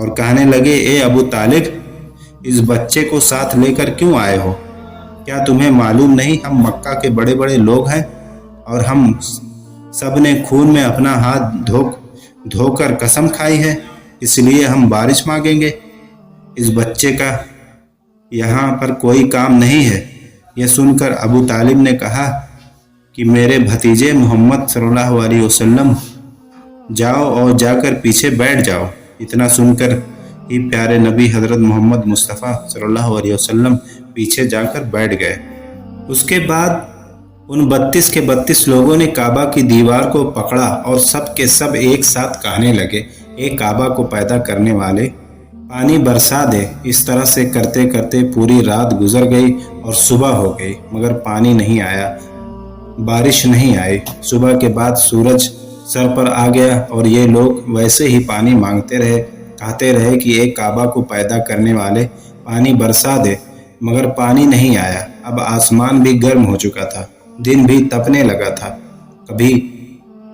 اور کہنے لگے اے ابو طالب اس بچے کو ساتھ لے کر کیوں آئے ہو؟ کیا تمہیں معلوم نہیں ہم مکہ کے بڑے بڑے لوگ ہیں اور ہم سب نے خون میں اپنا ہاتھ دھو کر قسم کھائی ہے، اس لیے ہم بارش مانگیں گے۔ اس بچے کا یہاں پر کوئی کام نہیں ہے۔ یہ سن کر ابو طالب نے کہا کہ میرے بھتیجے محمد صلی اللہ علیہ وسلم جاؤ اور جا کر پیچھے بیٹھ جاؤ۔ اتنا سن کر ہی پیارے نبی حضرت محمد مصطفیٰ صلی اللہ علیہ وسلم پیچھے جا کر بیٹھ گئے۔ اس کے بعد ان 32 کے 32 لوگوں نے کعبہ کی دیوار کو پکڑا اور سب کے سب ایک ساتھ کہنے لگے اے کعبہ کو پیدا کرنے والے پانی برسا دے۔ اس طرح سے کرتے کرتے پوری رات گزر گئی اور صبح ہو گئی مگر پانی نہیں آیا، بارش نہیں آئی۔ صبح کے بعد سورج سر پر آ گیا اور یہ لوگ ویسے ہی پانی مانگتے رہے، کہتے رہے کہ ایک کعبہ کو پیدا کرنے والے پانی برسا دے، مگر پانی نہیں آیا۔ اب آسمان بھی گرم ہو چکا تھا، دن بھی تپنے لگا تھا، کبھی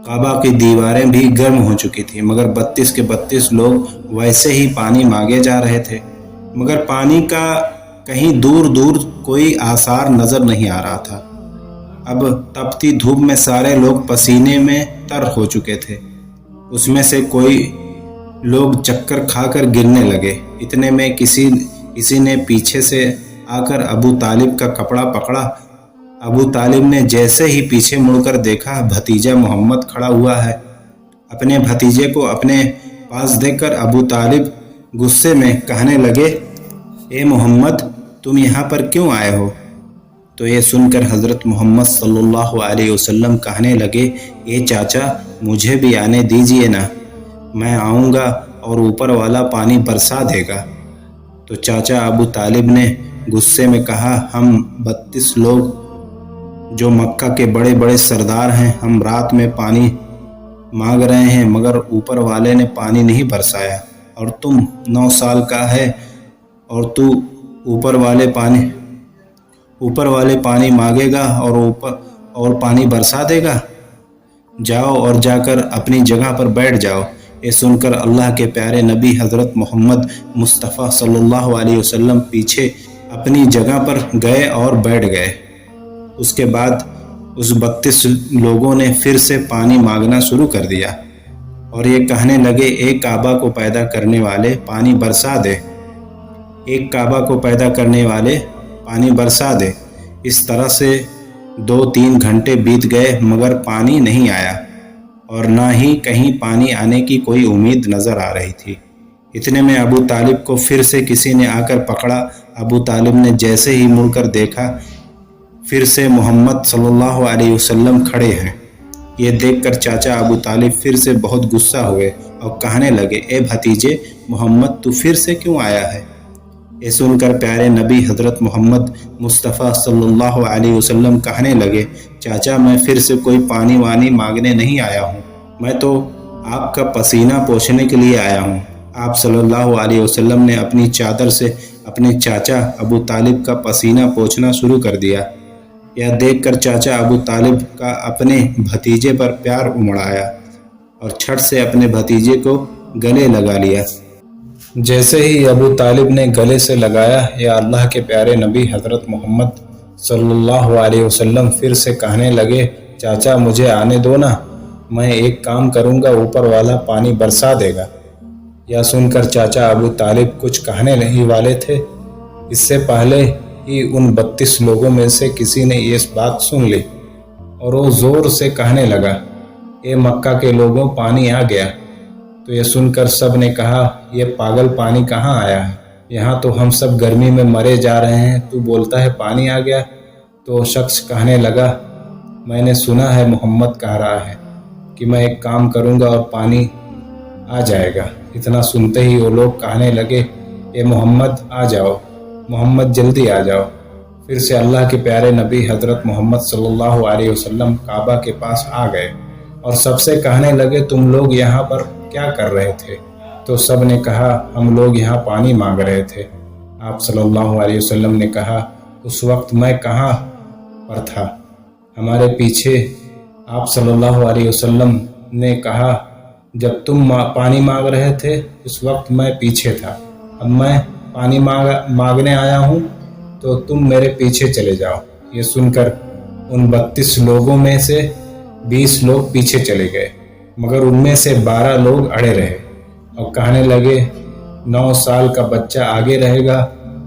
کعبہ کی دیواریں بھی گرم ہو چکی تھی، مگر 32 کے 32 لوگ ویسے ہی پانی مانگے جا رہے تھے، مگر پانی کا کہیں دور دور کوئی آثار نظر نہیں آ رہا تھا۔ اب تپتی دھوپ میں سارے لوگ پسینے میں تر ہو چکے تھے، اس میں سے کوئی لوگ چکر کھا کر گرنے لگے۔ اتنے میں کسی نے پیچھے سے آ کر ابو طالب کا کپڑا پکڑا۔ ابو طالب نے جیسے ہی پیچھے مڑ کر دیکھا بھتیجا محمد کھڑا ہوا ہے۔ اپنے بھتیجے کو اپنے پاس دیکھ کر ابو طالب غصے میں کہنے لگے اے محمد تم یہاں پر کیوں آئے ہو؟ تو یہ سن کر حضرت محمد صلی اللہ علیہ وسلم کہنے لگے اے چاچا مجھے بھی آنے دیجئے نا، میں آؤں گا اور اوپر والا پانی برسا دے گا۔ تو چاچا ابو طالب نے غصے میں کہا ہم 32 لوگ جو مکہ کے بڑے بڑے سردار ہیں، ہم رات میں پانی مانگ رہے ہیں مگر اوپر والے نے پانی نہیں برسایا، اور تم 9 سال کا ہے اور تو اوپر والے پانی مانگے گا اور پانی برسا دے گا؟ جاؤ اور جا کر اپنی جگہ پر بیٹھ جاؤ۔ یہ سن کر اللہ کے پیارے نبی حضرت محمد مصطفیٰ صلی اللہ علیہ وسلم پیچھے اپنی جگہ پر گئے اور بیٹھ گئے۔ اس کے بعد اس 32 لوگوں نے پھر سے پانی مانگنا شروع کر دیا اور یہ کہنے لگے ایک کعبہ کو پیدا کرنے والے پانی برسا دے، ایک کعبہ کو پیدا کرنے والے پانی برسا دے۔ اس طرح سے 2-3 گھنٹے بیت گئے مگر پانی نہیں آیا اور نہ ہی کہیں پانی آنے کی کوئی امید نظر آ رہی تھی۔ اتنے میں ابو طالب کو پھر سے کسی نے آ کر پکڑا۔ ابو طالب نے جیسے ہی مڑ کر دیکھا پھر سے محمد صلی اللہ علیہ وسلم کھڑے ہیں۔ یہ دیکھ کر چاچا ابو طالب پھر سے بہت غصہ ہوئے اور کہنے لگے اے بھتیجے محمد تو پھر سے کیوں آیا ہے؟ یہ سن کر پیارے نبی حضرت محمد مصطفیٰ صلی اللہ علیہ وسلم کہنے لگے چاچا میں پھر سے کوئی پانی وانی مانگنے نہیں آیا ہوں، میں تو آپ کا پسینہ پوچھنے کے لیے آیا ہوں۔ آپ صلی اللہ علیہ وسلم نے اپنی چادر سے اپنے چاچا ابو طالب کا پسینہ پوچھنا شروع کر دیا۔ یہ دیکھ کر چاچا ابو طالب کا اپنے بھتیجے پر پیار امڑ آیا اور چھٹ سے اپنے بھتیجے کو گلے لگا لیا۔ جیسے ہی ابو طالب نے گلے سے لگایا یا اللہ کے پیارے نبی حضرت محمد صلی اللہ علیہ وسلم پھر سے کہنے لگے چاچا مجھے آنے دو نا، میں ایک کام کروں گا اوپر والا پانی برسا دے گا۔ یا سن کر چاچا ابو طالب کچھ کہنے نہیں والے تھے، اس سے پہلے ہی ان 32 لوگوں میں سے کسی نے یہ بات سن لی اور وہ زور سے کہنے لگا اے مکہ کے لوگوں پانی آ گیا۔ تو یہ سن کر سب نے کہا یہ پاگل پانی کہاں آیا ہے، یہاں تو ہم سب گرمی میں مرے جا رہے ہیں، تو بولتا ہے پانی آ گیا۔ تو شخص کہنے لگا میں نے سنا ہے محمد کہہ رہا ہے کہ میں ایک کام کروں گا اور پانی آ جائے گا۔ اتنا سنتے ہی وہ لوگ کہنے لگے اے محمد آ جاؤ، محمد جلدی آ جاؤ۔ پھر سے اللہ کے پیارے نبی حضرت محمد صلی اللہ علیہ وسلم کعبہ کے پاس آ گئے اور سب سے کہنے لگے تم لوگ یہاں پر کیا کر رہے تھے؟ تو سب نے کہا ہم لوگ یہاں پانی مانگ رہے تھے۔ آپ صلی اللہ علیہ وسلم نے کہا اس وقت میں کہاں پر تھا؟ ہمارے پیچھے آپ صلی اللہ علیہ وسلم نے کہا جب تم پانی مانگ رہے تھے اس وقت میں پیچھے تھا، اب میں پانی مانگنے آیا ہوں تو تم میرے پیچھے چلے جاؤ۔ یہ سن کر ان 32 لوگوں میں سے 20 لوگ پیچھے چلے گئے، مگر ان میں سے 12 لوگ اڑے رہے اور کہنے لگے 9 سال کا بچہ آگے رہے گا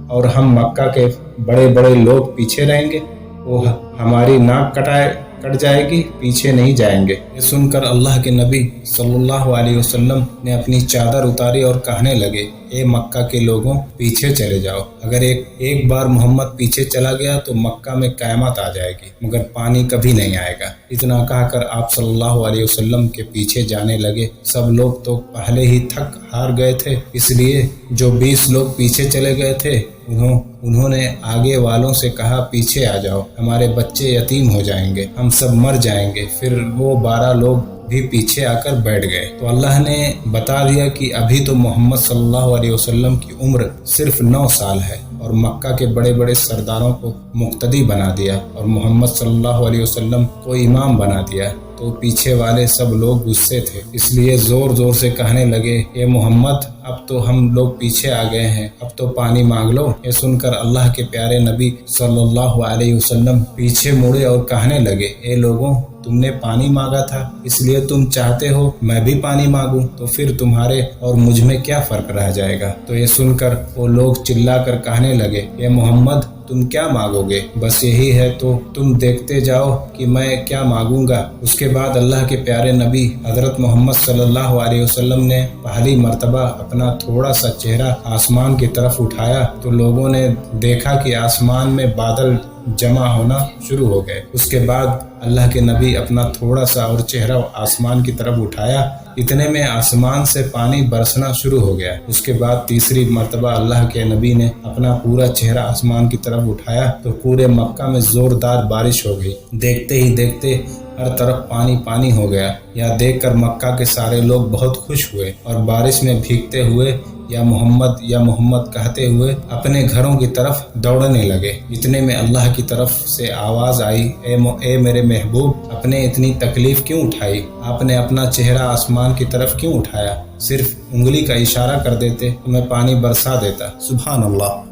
اور ہم مکہ کے بڑے بڑے لوگ پیچھے رہیں گے، وہ ہماری ناک کٹ جائے گی، پیچھے نہیں جائیں گے۔ یہ سن کر اللہ کے نبی صلی اللہ علیہ وسلم نے اپنی چادر اتاری اور کہنے لگے اے مکہ کے لوگوں پیچھے چلے جاؤ، اگر ایک بار محمد پیچھے چلا گیا تو مکہ میں قیامت آ جائے گی مگر پانی کبھی نہیں آئے گا۔ اتنا کہہ کر آپ صلی اللہ علیہ وسلم کے پیچھے جانے لگے۔ سب لوگ تو پہلے ہی تھک ہار گئے تھے، اس لیے جو 20 لوگ پیچھے چلے گئے تھے انہوں نے آگے والوں سے کہا پیچھے آ جاؤ، ہمارے بچے یتیم ہو جائیں گے، ہم سب مر جائیں گے۔ پھر وہ 12 لوگ بھی پیچھے آ کر بیٹھ گئے تو اللہ نے بتا دیا کہ ابھی تو محمد صلی اللہ علیہ وسلم کی عمر صرف 9 سال ہے اور مکہ کے بڑے بڑے سرداروں کو مقتدی بنا دیا اور محمد صلی اللہ علیہ وسلم کو امام بنا دیا۔ تو پیچھے والے سب لوگ غصے تھے، اس لیے زور زور سے کہنے لگے اے محمد اب تو ہم لوگ پیچھے آ گئے ہیں، اب تو پانی مانگ لو۔ یہ سن کر اللہ کے پیارے نبی صلی اللہ علیہ وسلم پیچھے مڑے اور کہنے لگے اے لوگوں، تم نے پانی مانگا تھا اس لیے تم چاہتے ہو میں بھی پانی مانگوں، تو پھر تمہارے اور مجھ میں کیا فرق رہ جائے گا؟ تو یہ سن کر وہ لوگ چلا کر کہنے لگے اے محمد تم کیا مانگو گے؟ بس یہی ہے تو تم دیکھتے جاؤ کہ میں کیا مانگوں گا۔ اس کے بعد اللہ کے پیارے نبی حضرت محمد صلی اللہ علیہ وسلم نے پہلی مرتبہ اپنا تھوڑا سا چہرہ آسمان کی طرف اٹھایا تو لوگوں نے دیکھا کہ آسمان میں بادل جمع ہونا شروع ہو گئے۔ اس کے بعد اللہ کے نبی اپنا تھوڑا سا اور چہرہ آسمان کی طرف اٹھایا، اتنے میں آسمان سے پانی برسنا شروع ہو گیا۔ اس کے بعد تیسری مرتبہ اللہ کے نبی نے اپنا پورا چہرہ آسمان کی طرف اٹھایا تو پورے مکہ میں زوردار بارش ہو گئی۔ دیکھتے ہی دیکھتے ہر طرف پانی پانی ہو گیا۔ یہ دیکھ کر مکہ کے سارے لوگ بہت خوش ہوئے اور بارش میں بھیگتے ہوئے یا محمد کہتے ہوئے اپنے گھروں کی طرف دوڑنے لگے۔ اتنے میں اللہ کی طرف سے آواز آئی اے میرے محبوب، آپ نے اتنی تکلیف کیوں اٹھائی؟ آپ نے اپنا چہرہ آسمان کی طرف کیوں اٹھایا؟ صرف انگلی کا اشارہ کر دیتے تو میں پانی برسا دیتا۔ سبحان اللہ۔